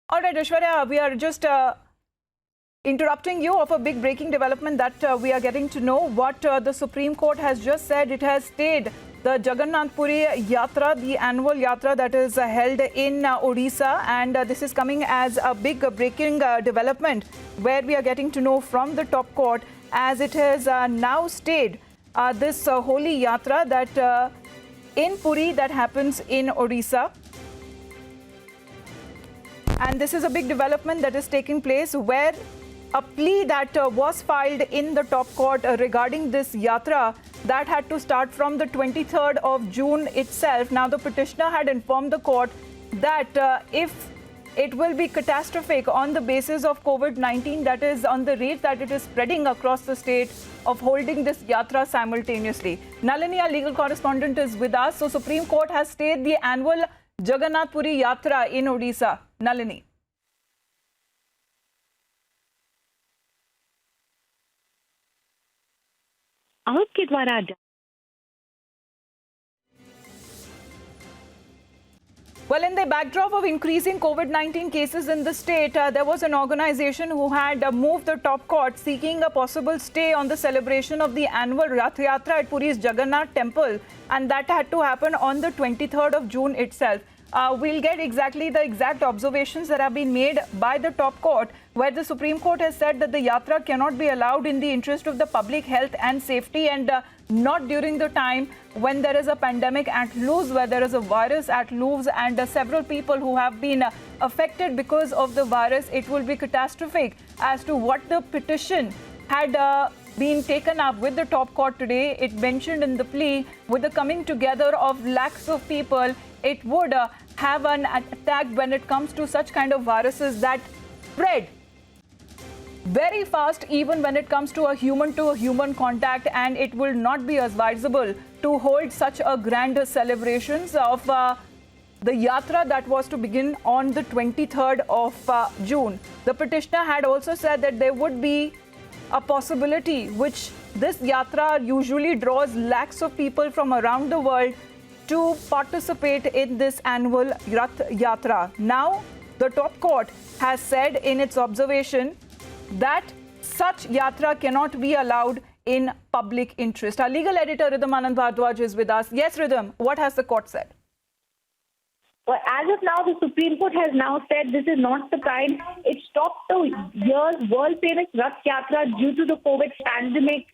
All right, Aishwarya, we are just interrupting you of a big breaking development that we are getting to know. What the Supreme Court has just said, it has stayed the Jagannath Puri Yatra, the annual Yatra that is held in Odisha, and this is coming as a big breaking development where we are getting to know from the top court as it has now stayed this holy Yatra that in Puri that happens in Odisha. And this is a big development that is taking place where a plea that was filed in the top court regarding this yatra that had to start from the 23rd of June itself. Now, the petitioner had informed the court that if it will be catastrophic on the basis of COVID-19, that is on the rate that it is spreading across the state, of holding this yatra simultaneously. Nalini, our legal correspondent, is with us. So, Supreme Court has stayed the annual Jagannath Puri Yatra in Odisha. Nalini. आपके द्वारा Well, in the backdrop of increasing COVID-19 cases in the state, there was an organization who had moved the top court seeking a possible stay on the celebration of the annual Rath Yatra at Puri's Jagannath temple, and that had to happen on the 23rd of June itself. We'll get exactly the exact observations that have been made by the top court, where the Supreme Court has said that the yatra cannot be allowed in the interest of the public health and safety, and not during the time when there is a pandemic at loose, where there is a virus at loose, and several people who have been affected because of the virus. It will be catastrophic as to what the petition had been taken up with the top court today. It mentioned in the plea, with the coming together of lakhs of people, it would have an attack when it comes to such kind of viruses that spread very fast, even when it comes to a human contact, and it will not be advisable to hold such a grand celebrations of the yatra that was to begin on the 23rd of June. The petitioner had also said that there would be a possibility, which this yatra usually draws lakhs of people from around the world to participate in this annual Rath Yatra. Now, the top court has said in its observation that such yatra cannot be allowed in public interest. Our legal editor, Ridham Anand Bhardwaj, is with us. Yes, Ridham, what has the court said? Well, as of now, the Supreme Court has now said this is not the kind. It stopped the year's world-famous Rath Yatra due to the COVID pandemic.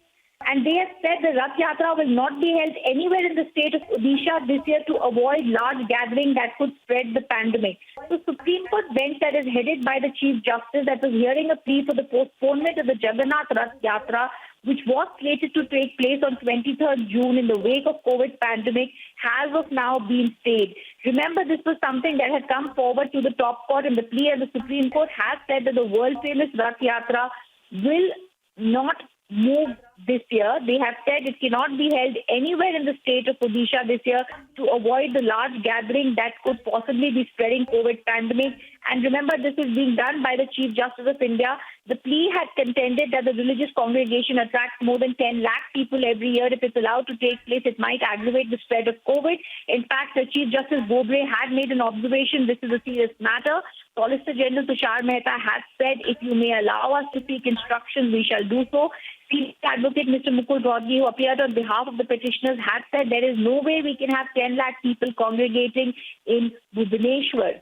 And they have said the Rath Yatra will not be held anywhere in the state of Odisha this year to avoid large gathering that could spread the pandemic. The Supreme Court bench that is headed by the Chief Justice that was hearing a plea for the postponement of the Jagannath Rath Yatra, which was slated to take place on 23rd June in the wake of COVID pandemic, has of now been stayed. Remember, this was something that had come forward to the top court in the plea, and the Supreme Court has said that the world-famous Rath Yatra will not move this year. They have said it cannot be held anywhere in the state of Odisha this year to avoid the large gathering that could possibly be spreading COVID pandemic. And remember, this is being done by the Chief Justice of India. The plea had contended that the religious congregation attracts more than 10 lakh people every year. If it's allowed to take place, it might aggravate the spread of COVID. In fact, the Chief Justice Bobde had made an observation. This is a serious matter. Solicitor General Tushar Mehta has said, if you may allow us to seek instructions, we shall do so. The advocate, Mr. Mukul Rohatgi, who appeared on behalf of the petitioners, had said there is no way we can have 10 lakh people congregating in Bhubaneswar.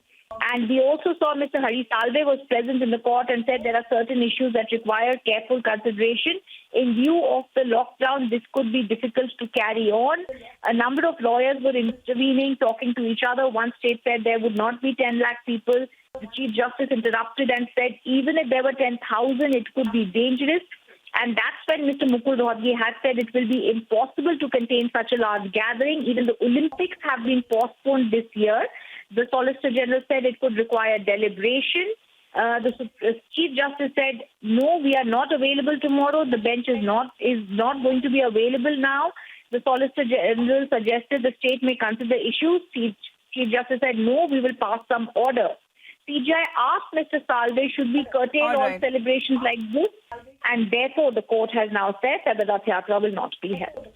And we also saw Mr. Hari Salve was present in the court and said there are certain issues that require careful consideration. In view of the lockdown, this could be difficult to carry on. A number of lawyers were intervening, talking to each other. One state said there would not be 10 lakh people. The Chief Justice interrupted and said even if there were 10,000, it could be dangerous. And that's when Mr. Mukul Rohatgi has said it will be impossible to contain such a large gathering. Even the Olympics have been postponed this year. The Solicitor General said it could require deliberation. The Chief Justice said, no, we are not available tomorrow. The bench is not going to be available now. The Solicitor General suggested the state may consider issues. Chief Justice said, no, we will pass some order. CJI asked Mr. Salve should we curtail all celebrations like this, and therefore the court has now said that the Rath Yatra will not be held.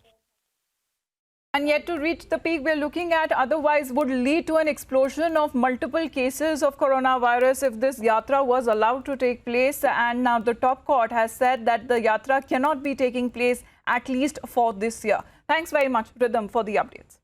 And yet to reach the peak we're looking at otherwise would lead to an explosion of multiple cases of coronavirus if this yatra was allowed to take place. And now the top court has said that the yatra cannot be taking place at least for this year. Thanks very much, Rhythm, for the updates.